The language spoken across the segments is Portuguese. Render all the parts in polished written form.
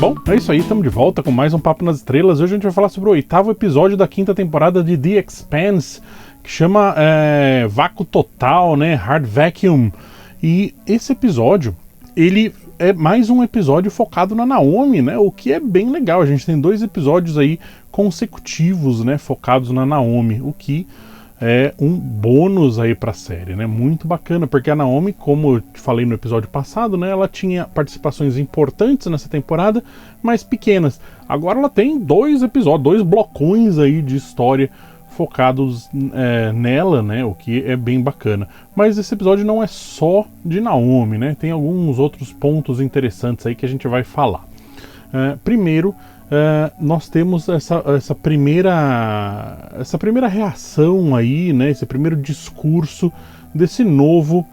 Bom, é isso aí, estamos de volta com mais um Papo nas Estrelas. Hoje a gente vai falar sobre o 8º episódio da 5ª temporada de The Expanse, que chama Vácuo Total, né? Hard Vacuum. E esse episódio, ele é mais um episódio focado na Naomi, né? O que é bem legal. A gente tem 2 episódios aí consecutivos, né? Focados na Naomi, o que é um bônus aí pra série, né? Muito bacana, porque a Naomi, como eu te falei no episódio passado, né? Ela tinha participações importantes nessa temporada, mas pequenas. Agora ela tem 2 episódios, 2 blocões aí de história focados nela, né? O que é bem bacana. Mas esse episódio não é só de Naomi, né? Tem alguns outros pontos interessantes aí que a gente vai falar. Primeiro, nós temos essa primeira reação aí, né? Esse primeiro discurso desse novo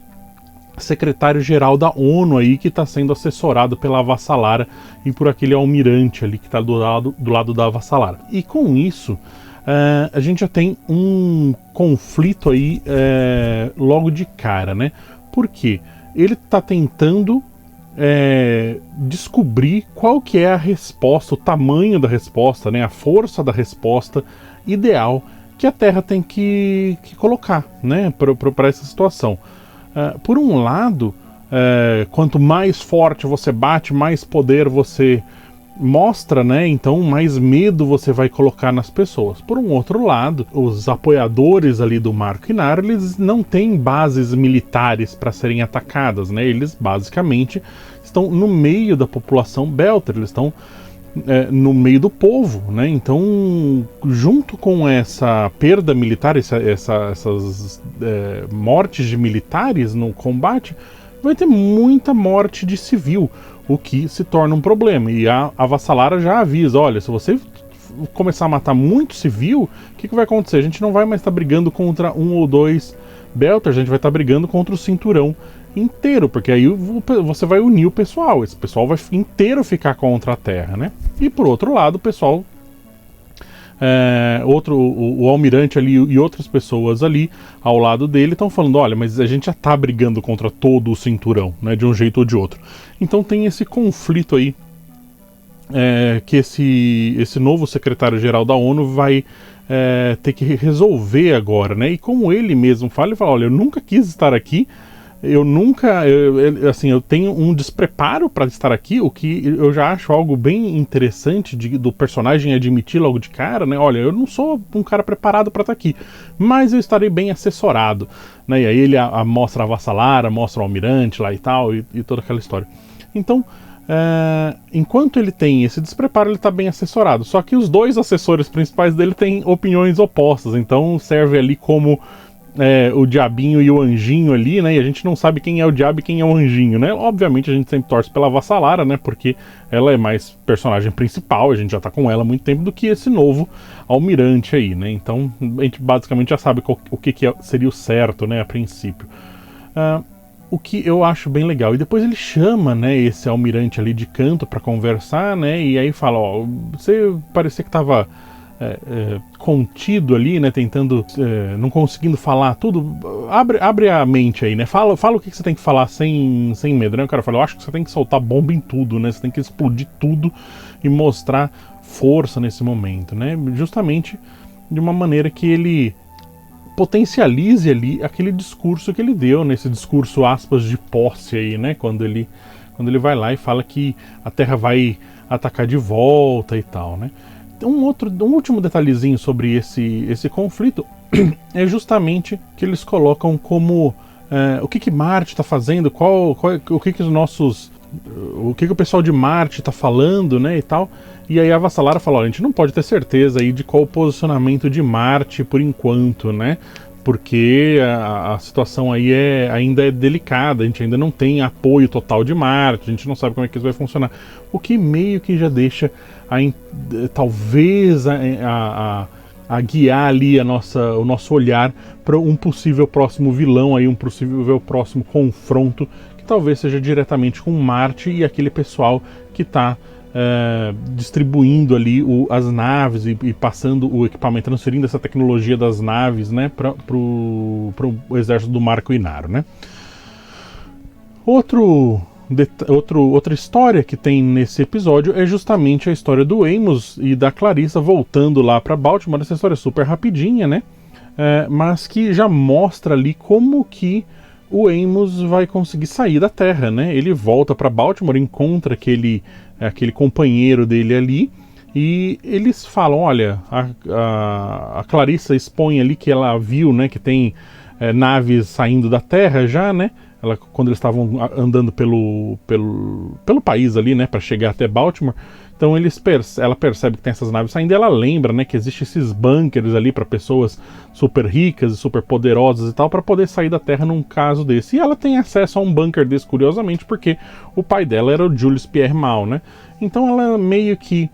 secretário-geral da ONU aí, que está sendo assessorado pela Avassalara e por aquele almirante ali que está do lado da Avassalara. E com isso, a gente já tem um conflito aí logo de cara, né? Por quê? Ele está tentando descobrir qual que é a resposta, o tamanho da resposta, né, a força da resposta ideal que a Terra tem que colocar, né, para essa situação. Por um lado, quanto mais forte você bate, mais poder você mostra, né? Então mais medo você vai colocar nas pessoas. Por um outro lado, os apoiadores ali do Marco Inaro, eles não têm bases militares para serem atacadas, né? Eles basicamente estão no meio da população Belter, eles estão no meio do povo, né? Então, junto com essa perda militar, essas mortes de militares no combate, vai ter muita morte de civil, o que se torna um problema. E a Avassalara já avisa, olha, se você começar a matar muito civil, o que vai acontecer? A gente não vai mais estar brigando contra 1 ou 2 Belters, a gente vai estar brigando contra o cinturão inteiro, porque aí você vai unir o pessoal, esse pessoal vai inteiro ficar contra a Terra, né? E por outro lado, o pessoal o almirante ali e outras pessoas ali ao lado dele estão falando, olha, mas a gente já tá brigando contra todo o cinturão, né, de um jeito ou de outro. Então tem esse conflito aí que esse novo secretário-geral da ONU vai ter que resolver agora, né? E como ele mesmo fala, ele fala, olha, eu nunca quis estar aqui, eu tenho um despreparo para estar aqui, o que eu já acho algo bem interessante do personagem admitir logo de cara, né? Olha, eu não sou um cara preparado para estar aqui, mas eu estarei bem assessorado, né? E aí ele mostra a Avassalara, mostra o almirante lá e tal, e toda aquela história. Então, enquanto ele tem esse despreparo, ele está bem assessorado. Só que os 2 assessores principais dele têm opiniões opostas, então serve ali como o diabinho e o anjinho ali, né? E a gente não sabe quem é o diabo e quem é o anjinho, né? Obviamente a gente sempre torce pela Avassalara, né? Porque ela é mais personagem principal, a gente já tá com ela há muito tempo do que esse novo almirante aí, né? Então a gente basicamente já sabe o que seria o certo, né? A princípio. O que eu acho bem legal. E depois ele chama, né, esse almirante ali de canto para conversar, né? E aí fala, ó, você parecia que tava contido ali, né, tentando, não conseguindo falar tudo, abre a mente aí, né, fala o que você tem que falar sem medo, né, o cara fala, eu acho que você tem que soltar bomba em tudo, né, você tem que explodir tudo e mostrar força nesse momento, né, justamente de uma maneira que ele potencialize ali aquele discurso que ele deu, nesse discurso aspas de posse aí, né, quando ele vai lá e fala que a Terra vai atacar de volta e tal, né. Um último detalhezinho sobre esse conflito é justamente que eles colocam como o que Marte está fazendo, o que o pessoal de Marte está falando, né, e tal. E aí a Avassalara fala, olha, a gente não pode ter certeza aí de qual o posicionamento de Marte por enquanto, né, porque a situação aí ainda é delicada, a gente ainda não tem apoio total de Marte, a gente não sabe como é que isso vai funcionar, o que meio que já deixa talvez a guiar ali o nosso olhar para um possível próximo vilão, aí, um possível próximo confronto, que talvez seja diretamente com Marte e aquele pessoal que está distribuindo ali as naves e passando o equipamento, transferindo essa tecnologia das naves, né, para o exército do Marco Inaro, né. Outro outra história que tem nesse episódio é justamente a história do Amos e da Clarissa voltando lá para Baltimore. Essa história é super rapidinha, né? Mas que já mostra ali como que o Amos vai conseguir sair da Terra, né? Ele volta para Baltimore, encontra aquele companheiro dele ali, e eles falam, olha, a Clarissa expõe ali que ela viu, né, que tem naves saindo da Terra já, né? Quando eles estavam andando pelo país ali, né, para chegar até Baltimore. Então ela percebe que tem essas naves saindo, e ela lembra, né, que existem esses bunkers ali para pessoas super ricas e super poderosas e tal, para poder sair da Terra num caso desse. E ela tem acesso a um bunker desse, curiosamente, porque o pai dela era o Julius Pierre Mao, né? Então ela meio que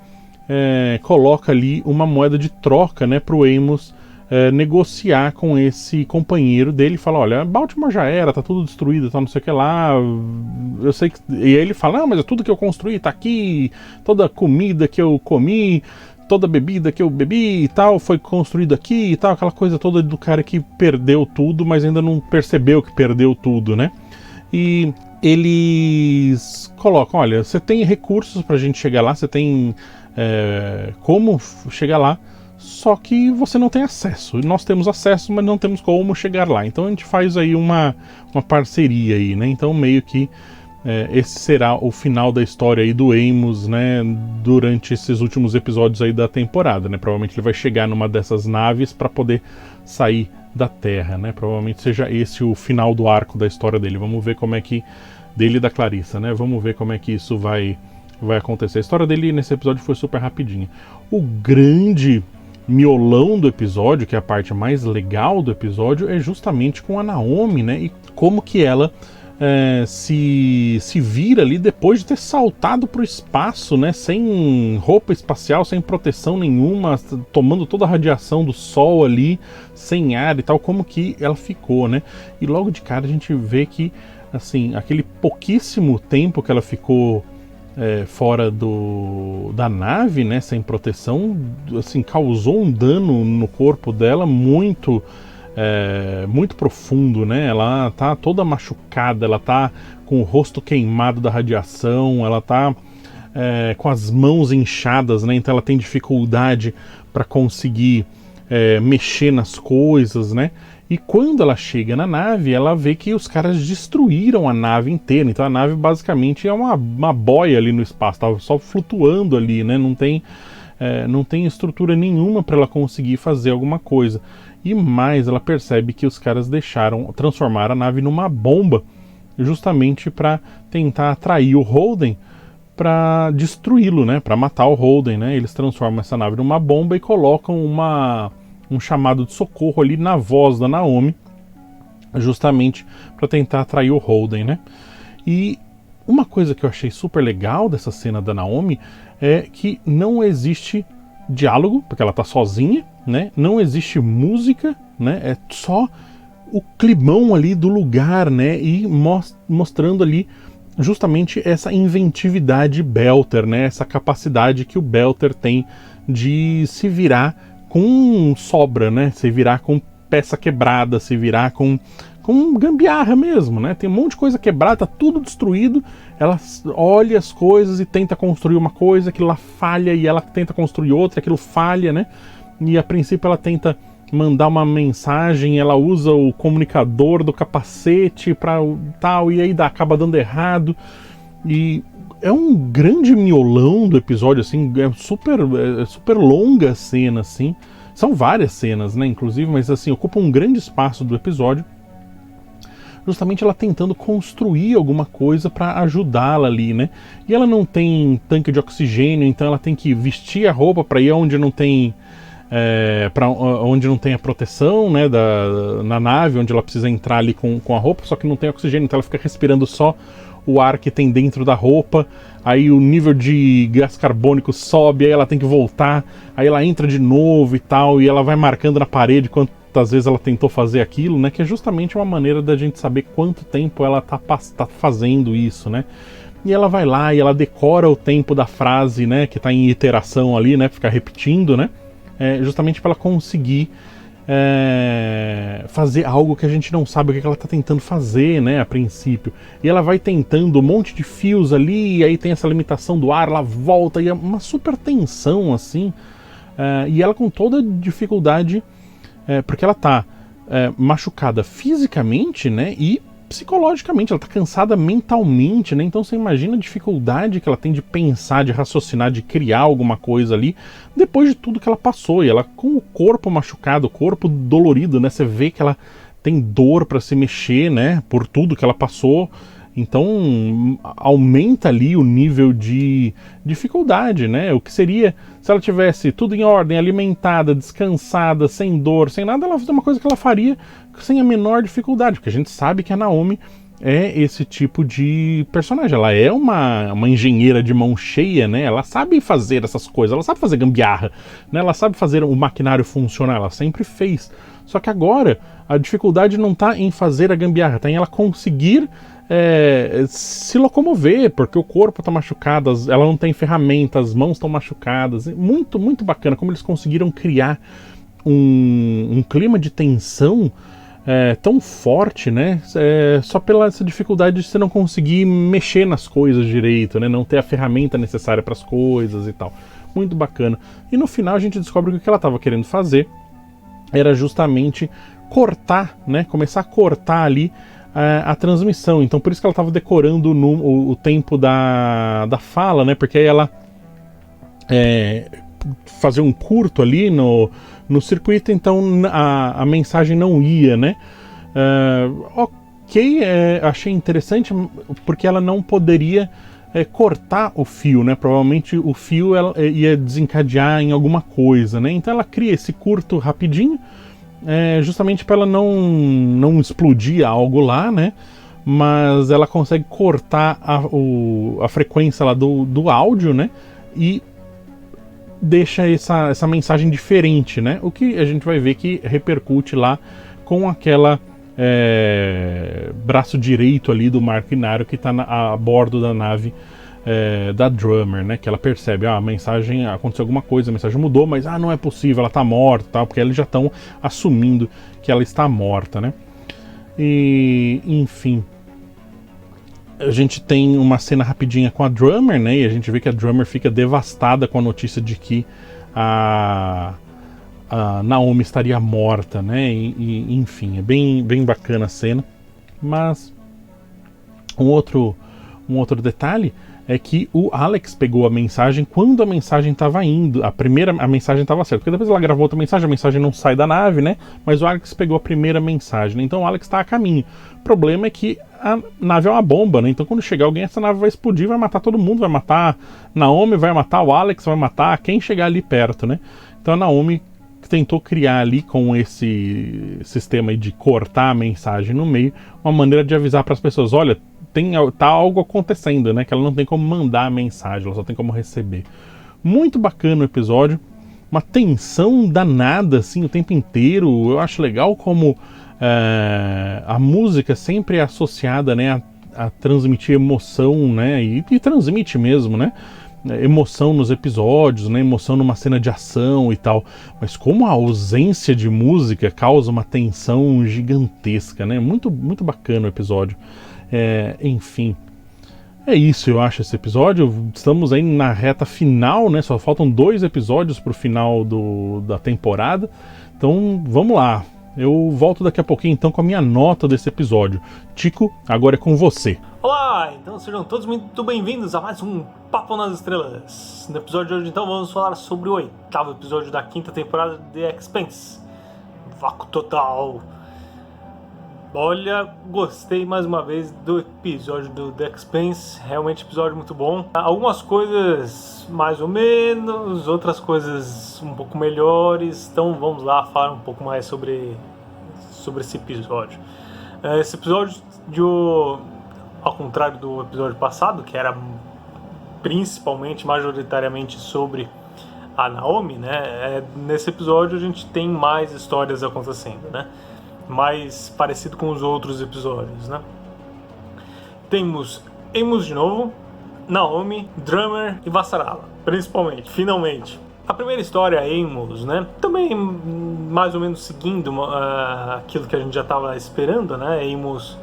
coloca ali uma moeda de troca, né, pro Amos negociar com esse companheiro dele, fala, olha, Baltimore já era, tá tudo destruído, tá não sei o que lá, eu sei que... E aí ele fala, mas tudo que eu construí tá aqui, toda a comida que eu comi, toda a bebida que eu bebi e tal, foi construído aqui e tal, aquela coisa toda do cara que perdeu tudo, mas ainda não percebeu que perdeu tudo, né? E eles colocam, olha, você tem recursos pra gente chegar lá, você tem como chegar lá, só que você não tem acesso. Nós temos acesso, mas não temos como chegar lá. Então a gente faz aí uma parceria aí, né? Então meio que esse será o final da história aí do Amos, né? Durante esses últimos episódios aí da temporada, né? Provavelmente ele vai chegar numa dessas naves para poder sair da Terra, né? Provavelmente seja esse o final do arco da história dele. Vamos ver como é que... Dele e da Clarissa, né? Vamos ver como é que isso vai acontecer. A história dele nesse episódio foi super rapidinha. O grande miolão do episódio, que é a parte mais legal do episódio, é justamente com a Naomi, né? E como que ela se vira ali depois de ter saltado pro espaço, né? Sem roupa espacial, sem proteção nenhuma, tomando toda a radiação do sol ali, sem ar e tal, como que ela ficou, né? E logo de cara a gente vê que, assim, aquele pouquíssimo tempo que ela ficou fora da nave, né, sem proteção, assim, causou um dano no corpo dela muito profundo, né? Ela tá toda machucada, ela tá com o rosto queimado da radiação, ela tá com as mãos inchadas, né? Então ela tem dificuldade para conseguir mexer nas coisas, né? E quando ela chega na nave, ela vê que os caras destruíram a nave inteira. Então a nave basicamente é uma boia ali no espaço, tava só flutuando ali, né? Não tem estrutura nenhuma para ela conseguir fazer alguma coisa. E mais, ela percebe que os caras transformaram a nave numa bomba, justamente para tentar atrair o Holden para destruí-lo, né? Para matar o Holden, né? Eles transformam essa nave numa bomba e colocam um chamado de socorro ali na voz da Naomi, justamente para tentar atrair o Holden, né? E uma coisa que eu achei super legal dessa cena da Naomi é que não existe diálogo, porque ela tá sozinha, né? Não existe música, né? É só o climão ali do lugar, né? E mostrando ali justamente essa inventividade Belter, né? Essa capacidade que o Belter tem de se virar com sobra, né? Se virar com peça quebrada, se virar com gambiarra mesmo, né? Tem um monte de coisa quebrada, tá tudo destruído. Ela olha as coisas e tenta construir uma coisa, aquilo lá falha, e ela tenta construir outra, aquilo falha, né? E a princípio ela tenta mandar uma mensagem, ela usa o comunicador do capacete para tal, e aí acaba dando errado. E é um grande miolão do episódio, assim, é super longa a cena, assim. São várias cenas, né, inclusive, mas assim, ocupa um grande espaço do episódio. Justamente ela tentando construir alguma coisa para ajudá-la ali, né? E ela não tem tanque de oxigênio, então ela tem que vestir a roupa para ir onde não tem onde não tem a proteção, né, na nave, onde ela precisa entrar ali com a roupa, só que não tem oxigênio, então ela fica respirando só o ar que tem dentro da roupa, aí o nível de gás carbônico sobe, aí ela tem que voltar, aí ela entra de novo e tal, e ela vai marcando na parede quantas vezes ela tentou fazer aquilo, né, que é justamente uma maneira da gente saber quanto tempo ela tá fazendo isso, né. E ela vai lá e ela decora o tempo da frase, né, que tá em iteração ali, né, ficar repetindo, né, justamente para ela conseguir fazer algo que a gente não sabe o que ela está tentando fazer, né, a princípio. E ela vai tentando um monte de fios ali, e aí tem essa limitação do ar, ela volta, e é uma super tensão, assim. E ela com toda dificuldade, porque ela está machucada fisicamente, né, e psicologicamente, ela tá cansada mentalmente, né? Então você imagina a dificuldade que ela tem de pensar, de raciocinar, de criar alguma coisa ali, depois de tudo que ela passou. E ela com o corpo machucado, o corpo dolorido, né? Você vê que ela tem dor para se mexer, né? Por tudo que ela passou. Então aumenta ali o nível de dificuldade, né? O que seria se ela tivesse tudo em ordem, alimentada, descansada, sem dor, sem nada, ela fazer uma coisa que ela faria sem a menor dificuldade, porque a gente sabe que a Naomi é esse tipo de personagem. Ela é uma engenheira de mão cheia, né? Ela sabe fazer essas coisas, ela sabe fazer gambiarra, né? Ela sabe fazer o maquinário funcionar, ela sempre fez. Só que agora a dificuldade não está em fazer a gambiarra, está em ela conseguir se locomover, porque o corpo está machucado, ela não tem ferramentas, as mãos estão machucadas. Muito, muito bacana como eles conseguiram criar um clima de tensão tão forte, né? Só pela essa dificuldade de você não conseguir mexer nas coisas direito, né? Não ter a ferramenta necessária para as coisas e tal. Muito bacana. E no final a gente descobre que o que ela estava querendo fazer era justamente cortar, né? Começar a cortar ali a transmissão. Então por isso que ela estava decorando o tempo da fala, né? Porque aí ela fazer um curto ali no circuito, então a mensagem não ia, né? Achei interessante porque ela não poderia cortar o fio, né? Provavelmente o fio ia desencadear em alguma coisa, né? Então ela cria esse curto rapidinho, justamente para ela não explodir algo lá, né? Mas ela consegue cortar a frequência lá do áudio, né? E deixa essa mensagem diferente, né? O que a gente vai ver que repercute lá com aquela braço direito ali do maquinário que está a bordo da nave da Drummer, né? Que ela percebe, a mensagem, aconteceu alguma coisa, a mensagem mudou, mas não é possível, ela está morta, tal, porque eles já estão assumindo que ela está morta, né? E, enfim, a gente tem uma cena rapidinha com a Drummer, né? E a gente vê que a Drummer fica devastada com a notícia de que a Naomi estaria morta, né? E enfim, é bem bacana a cena. Mas um outro detalhe é que o Alex pegou a mensagem quando a mensagem estava indo. A mensagem estava certa, porque depois ela gravou outra mensagem, a mensagem não sai da nave, né? Mas o Alex pegou a primeira mensagem, né? Então o Alex está a caminho. O problema é que a nave é uma bomba, né? Então quando chegar alguém, essa nave vai explodir, vai matar todo mundo, vai matar Naomi, vai matar o Alex, vai matar quem chegar ali perto, né? Então a Naomi tentou criar ali com esse sistema aí de cortar a mensagem no meio, uma maneira de avisar para as pessoas, olha, tá algo acontecendo, né? Que ela não tem como mandar a mensagem, ela só tem como receber. Muito bacana o episódio, uma tensão danada assim o tempo inteiro. Eu acho legal como a música sempre é associada, né, a transmitir emoção, né? E transmite mesmo, né? Emoção nos episódios, né? Emoção numa cena de ação e tal, mas como a ausência de música causa uma tensão gigantesca, né? Muito, muito bacana o episódio. Enfim, é isso, eu acho, esse episódio. Estamos aí na reta final, né? Só faltam 2 episódios pro final da temporada, então vamos lá. Eu volto daqui a pouquinho então com a minha nota desse episódio. Tico, agora é com você. Olá, então sejam todos muito bem-vindos a mais um Papo nas Estrelas. No episódio de hoje então vamos falar sobre o 8º episódio da 5ª temporada de The Expanse. Vácuo total. Olha, gostei mais uma vez do episódio do The Expanse, realmente episódio muito bom. Algumas coisas mais ou menos, outras coisas um pouco melhores, então vamos lá falar um pouco mais sobre esse episódio. Esse episódio, ao contrário do episódio passado, que era principalmente, majoritariamente sobre a Naomi, né? Nesse episódio a gente tem mais histórias acontecendo, né? Mais parecido com os outros episódios, né? Temos Amos de novo, Naomi, Drummer e Vassarala, principalmente, finalmente. A primeira história, Amos, né? Também mais ou menos seguindo aquilo que a gente já estava esperando, né? Amos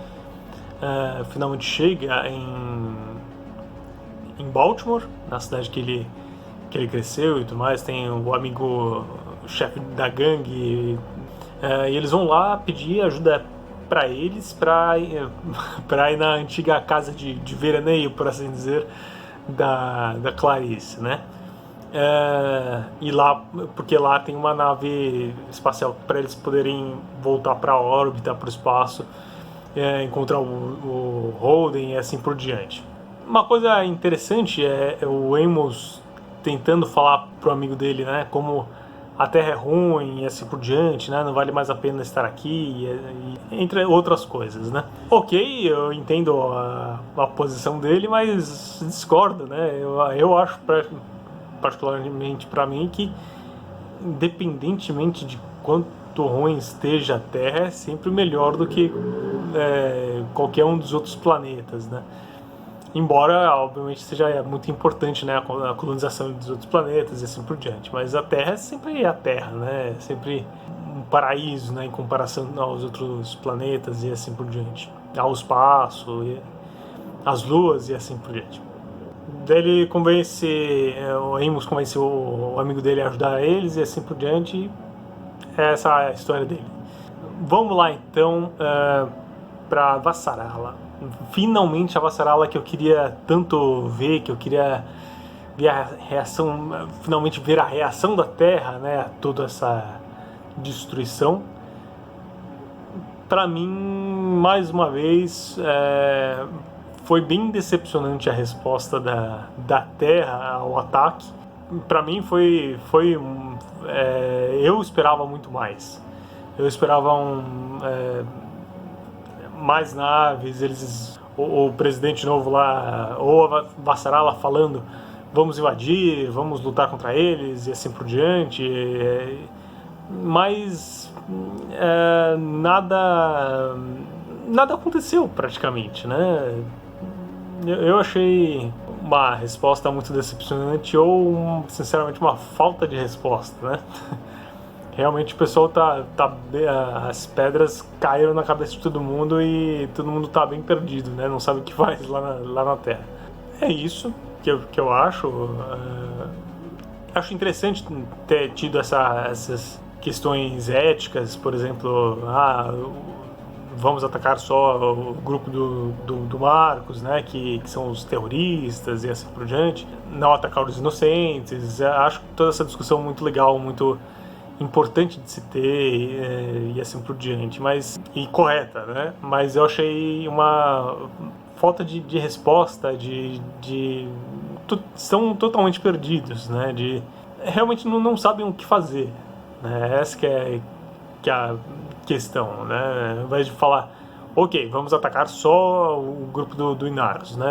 finalmente chega em Baltimore, na cidade que ele cresceu e tudo mais. Tem o amigo, o chefe da gangue, e eles vão lá pedir ajuda para eles para ir na antiga casa de veraneio, por assim dizer, da Clarice, né? E lá, porque lá tem uma nave espacial para eles poderem voltar para a órbita, para o espaço, encontrar o Holden e assim por diante. Uma coisa interessante é o Amos tentando falar pro amigo dele, né, como a Terra é ruim e assim por diante, né, não vale mais a pena estar aqui, entre outras coisas, né. Ok, eu entendo a posição dele, mas discordo, né. Eu acho, particularmente para mim, que independentemente de quanto ruim esteja a Terra, é sempre melhor do que qualquer um dos outros planetas, né? Embora, obviamente, seja muito importante, né, a colonização dos outros planetas e assim por diante, mas a Terra é sempre a Terra, né? É sempre um paraíso, né, em comparação aos outros planetas e assim por diante, ao espaço, às luas e assim por diante. Daí ele o Amos convence o amigo dele a ajudar eles e assim por diante. Essa é a história dele. Vamos lá então para Vasarala. Finalmente a Vasarala que eu queria tanto ver, que eu queria ver a reação, finalmente ver a reação da Terra, né, a toda essa destruição. Para mim, mais uma vez, foi bem decepcionante a resposta da Terra ao ataque. Para mim eu esperava muito mais. Eu esperava mais naves, o presidente novo lá, ou a Vasarala falando, vamos invadir, vamos lutar contra eles e assim por diante. Mas nada aconteceu praticamente, né? Eu achei uma resposta muito decepcionante ou, sinceramente, uma falta de resposta, né? Realmente o pessoal as pedras caíram na cabeça de todo mundo e todo mundo tá bem perdido, né? Não sabe o que faz lá na Terra. É isso que eu acho. Acho interessante ter tido essas questões éticas, por exemplo, vamos atacar só o grupo do Marcos, né, que são os terroristas e assim por diante, não atacar os inocentes. Acho que toda essa discussão é muito legal, muito importante de se ter e assim por diante, e correta, né? Mas eu achei uma falta de resposta, estão totalmente perdidos, né? Realmente não sabem o que fazer, né? Essa que é a questão, né? Ao invés de falar, ok, vamos atacar só o grupo do Inaros, né?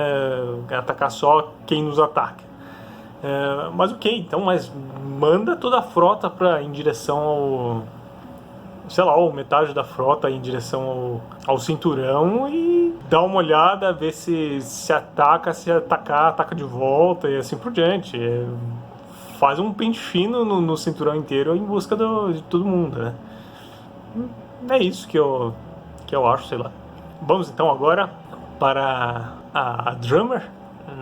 Atacar só quem nos ataca. Mas ok, então, manda toda a frota em direção ou metade da frota em direção ao cinturão e dá uma olhada, ver se ataca, se ataca de volta e assim por diante. Faz um pente fino no cinturão inteiro em busca de todo mundo, né? É isso que eu acho, sei lá. Vamos então agora para a Drummer,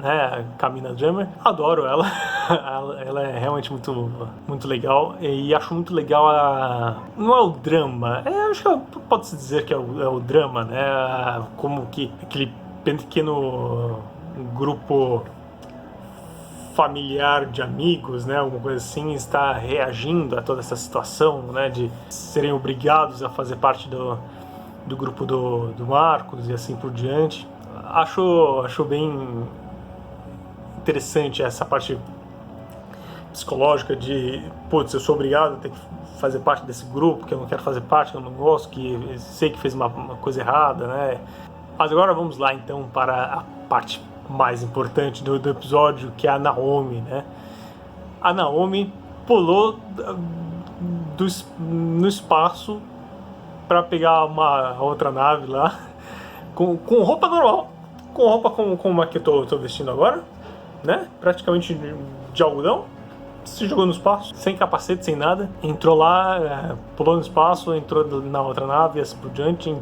né, Camina Drummer. Adoro ela. Ela é realmente muito, muito legal. E acho muito legal não é o drama, acho que pode-se dizer que é o drama, né? Como que aquele pequeno grupo familiar de amigos, né, alguma coisa assim, está reagindo a toda essa situação, né, de serem obrigados a fazer parte do grupo do Marcos e assim por diante. Acho bem interessante essa parte psicológica de, putz, eu sou obrigado a ter que fazer parte desse grupo, que eu não quero fazer parte, que eu não gosto, que sei que fez uma coisa errada, né? Mas agora vamos lá então para a parte mais importante do episódio, que é a Naomi, né? A Naomi pulou no espaço para pegar uma outra nave lá com roupa normal, com roupa como a que eu tô vestindo agora, né? Praticamente de algodão, se jogou no espaço, sem capacete, sem nada. Entrou lá, pulou no espaço, entrou na outra nave, assim por diante,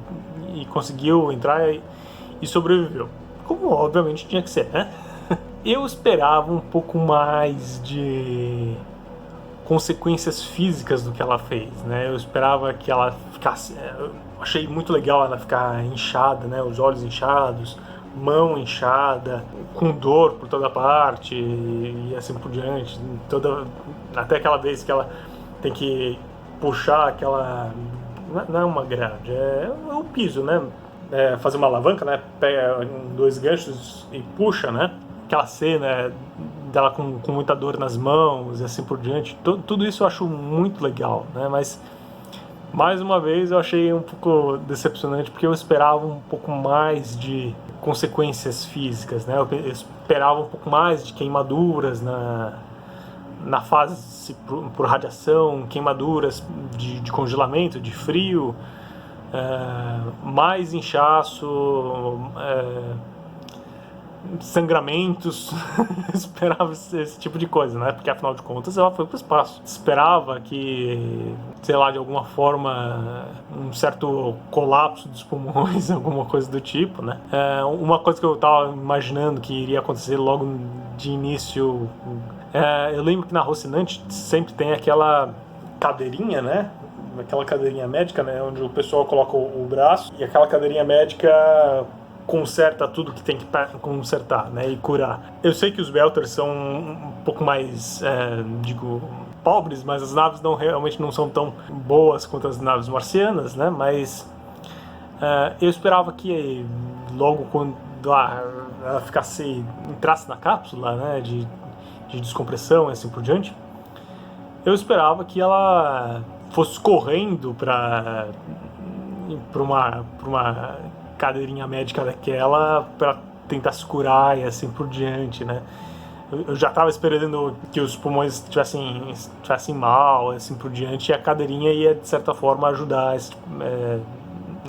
e conseguiu entrar e sobreviveu. Como obviamente tinha que ser, né? Eu esperava um pouco mais de consequências físicas do que ela fez, né? Eu esperava que ela ficasse... Eu achei muito legal ela ficar inchada, né? Os olhos inchados, mão inchada, com dor por toda parte e assim por diante. Até aquela vez que ela tem que puxar aquela... Não é uma grade, é o piso, né? Fazer uma alavanca, né? Pega 2 ganchos e puxa, né? Aquela cena dela com muita dor nas mãos e assim por diante. Tudo isso eu acho muito legal, né? Mas, mais uma vez, eu achei um pouco decepcionante porque eu esperava um pouco mais de consequências físicas, né? Eu esperava um pouco mais de queimaduras na fase por radiação, queimaduras de congelamento, de frio, mais inchaço, sangramentos. Esperava esse tipo de coisa, né? Porque afinal de contas ela foi pro espaço. Esperava que, sei lá, de alguma forma um certo colapso dos pulmões, alguma coisa do tipo, né? Uma coisa que eu tava imaginando que iria acontecer logo de início, eu lembro que na Rocinante sempre tem aquela cadeirinha, né? Aquela cadeirinha médica, né? Onde o pessoal coloca o braço e aquela cadeirinha médica conserta tudo que tem que consertar, né, e curar. Eu sei que os Belters são um pouco mais, pobres, mas as naves realmente não são tão boas quanto as naves marcianas, né, mas eu esperava que logo quando ela entrasse na cápsula, né, de descompressão e assim por diante, eu esperava que ela fosse correndo para uma cadeirinha médica daquela para tentar se curar e assim por diante, né? Eu já estava esperando que os pulmões estivessem mal, assim por diante, e a cadeirinha ia de certa forma ajudar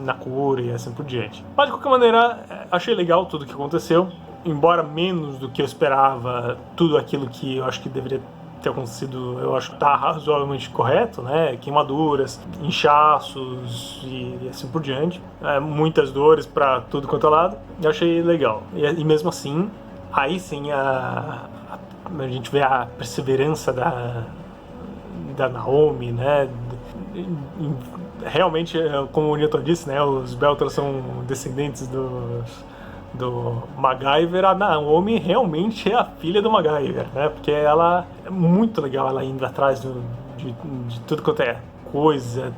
na cura e assim por diante. Mas de qualquer maneira, achei legal tudo que aconteceu, embora menos do que eu esperava. Tudo aquilo que eu acho que deveria ter acontecido, eu acho que tá razoavelmente correto, né? Queimaduras, inchaços e assim por diante. Muitas dores para tudo quanto é lado. Eu achei legal. E mesmo assim, aí sim a gente vê a perseverança da Naomi, né? Realmente, como o Newton disse, né? Os Belters são descendentes do MacGyver. A Naomi realmente é a filha do MacGyver, né? Porque ela é muito legal, ela indo atrás de tudo quanto é coisa,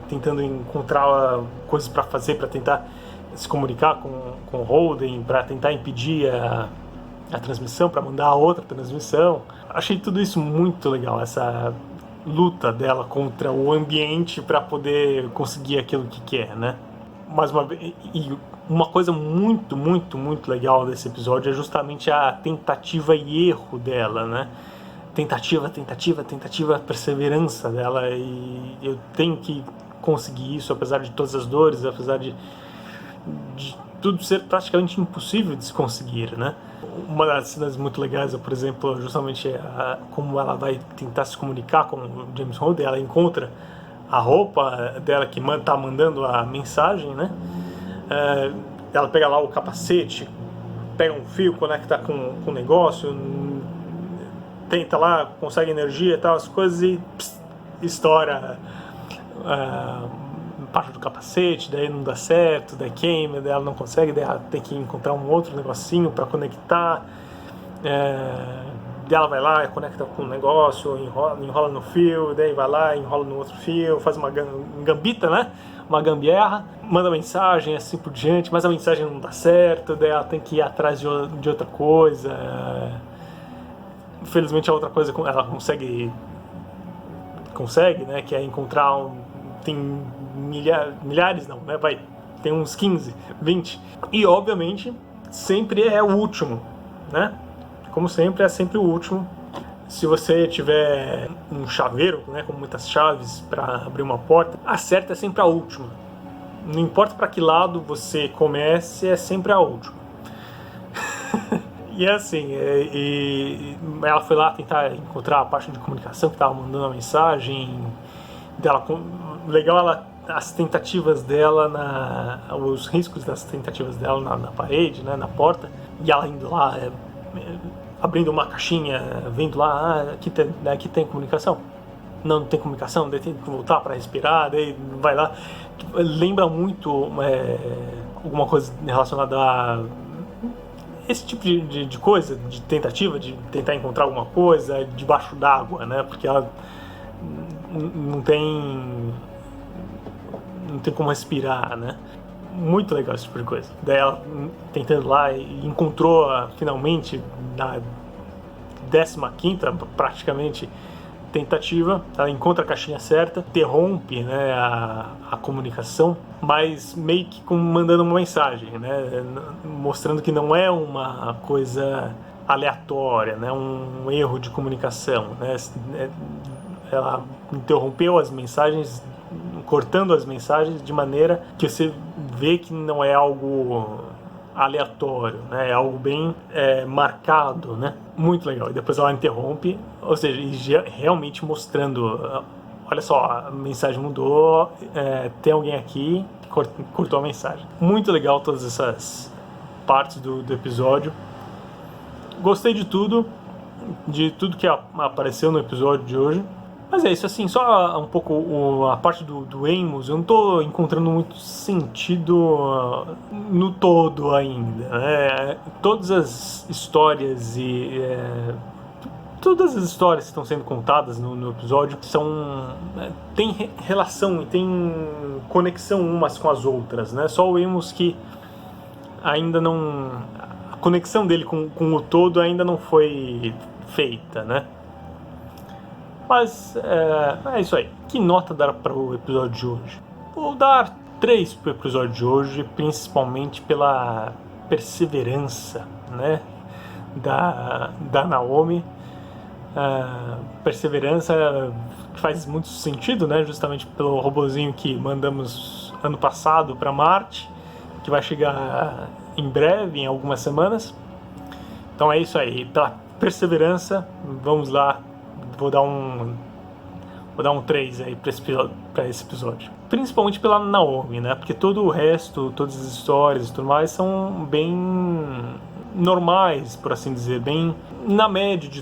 tentando encontrar coisas para fazer, para tentar se comunicar com o Holden, para tentar impedir a transmissão, para mandar a outra transmissão. Achei tudo isso muito legal, essa luta dela contra o ambiente para poder conseguir aquilo que quer, né? Mais uma vez, e uma coisa muito, muito, muito legal desse episódio é justamente a tentativa e erro dela, né? Tentativa, perseverança dela, e eu tenho que conseguir isso, apesar de todas as dores, apesar de tudo ser praticamente impossível de se conseguir, né? Uma das cenas muito legais é, por exemplo, justamente como ela vai tentar se comunicar com o James Holden. Ela encontra a roupa dela que tá mandando a mensagem, né? Ela pega lá o capacete, pega um fio, conecta com o negócio, tenta lá, consegue energia e tal, as coisas, e estoura parte do capacete, daí não dá certo, daí queima, daí ela não consegue, daí ela tem que encontrar um outro negocinho para conectar. Daí ela vai lá, conecta com o negócio, enrola no fio, daí vai lá, enrola no outro fio, faz uma gambita, né? Uma gambiarra, manda mensagem, assim por diante, mas a mensagem não dá certo, daí ela tem que ir atrás de outra coisa. Infelizmente a outra coisa ela consegue, né? Que é encontrar tem milhares não, né? Tem uns 15, 20. E obviamente sempre é o último, né? Como sempre, é sempre o último. Se você tiver um chaveiro, né, com muitas chaves para abrir uma porta, acerta sempre a última. Não importa para que lado você comece, é sempre a última. E é assim, ela foi lá tentar encontrar a parte de comunicação que estava mandando a mensagem dela. Legal, as tentativas dela, os riscos das tentativas dela na parede, né, na porta, e ela indo lá, abrindo uma caixinha, vendo lá, aqui tem comunicação. Não tem comunicação, daí tem que voltar para respirar, daí vai lá. Lembra muito alguma coisa relacionada a esse tipo de coisa, de tentativa de tentar encontrar alguma coisa debaixo d'água, né? Porque ela não tem como respirar, né? Muito legal esse tipo de coisa. Daí ela tentando lá e encontrou finalmente na 15ª praticamente tentativa, ela encontra a caixinha certa, interrompe, né, a comunicação, mas meio que mandando uma mensagem, né, mostrando que não é uma coisa aleatória, né, um erro de comunicação, né, ela interrompeu as mensagens, cortando as mensagens de maneira que você vê que não é algo aleatório, né? É algo bem marcado, né? Muito legal. E depois ela interrompe, ou seja, realmente mostrando, olha só, a mensagem mudou, tem alguém aqui que cortou a mensagem. Muito legal todas essas partes do episódio. Gostei de tudo que apareceu no episódio de hoje. Mas é isso, assim, só um pouco a parte do Amos, eu não tô encontrando muito sentido no todo ainda, né? Todas as histórias todas as histórias que estão sendo contadas no episódio tem relação e tem conexão umas com as outras, né? Só o Amos que ainda não... A conexão dele com o todo ainda não foi feita, né? Mas é isso aí. Que nota dar para o episódio de hoje? Vou dar 3 para o episódio de hoje, principalmente pela perseverança, né, da Naomi. Perseverança que faz muito sentido, né, justamente pelo robozinho que mandamos ano passado para Marte, que vai chegar em breve, em algumas semanas. Então é isso aí. Pela perseverança, vamos lá. Vou dar um 3 aí pra esse episódio. Principalmente pela Naomi, né? Porque todo o resto, todas as histórias e tudo mais são bem normais, por assim dizer, bem na média de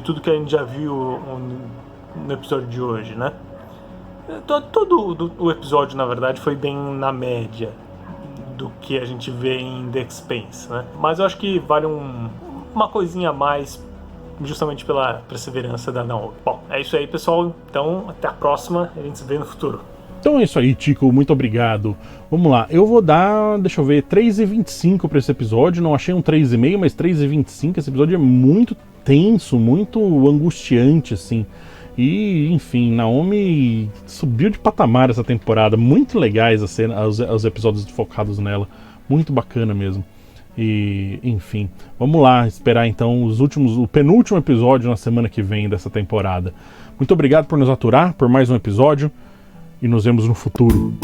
tudo que a gente já viu no episódio de hoje, né? Todo o episódio, na verdade, foi bem na média do que a gente vê em The Expanse, né? Mas eu acho que vale uma coisinha a mais, justamente pela perseverança da Naomi. Bom, é isso aí, pessoal. Então, até a próxima. A gente se vê no futuro. Então é isso aí, Tico. Muito obrigado. Vamos lá. Eu vou dar, 3,25 para esse episódio. Não achei um 3,5, mas 3,25. Esse episódio é muito tenso, muito angustiante, assim. E, enfim, Naomi subiu de patamar essa temporada. Muito legais os episódios focados nela. Muito bacana mesmo. E, enfim, vamos lá esperar então o penúltimo episódio na semana que vem dessa temporada. Muito obrigado por nos aturar por mais um episódio e nos vemos no futuro.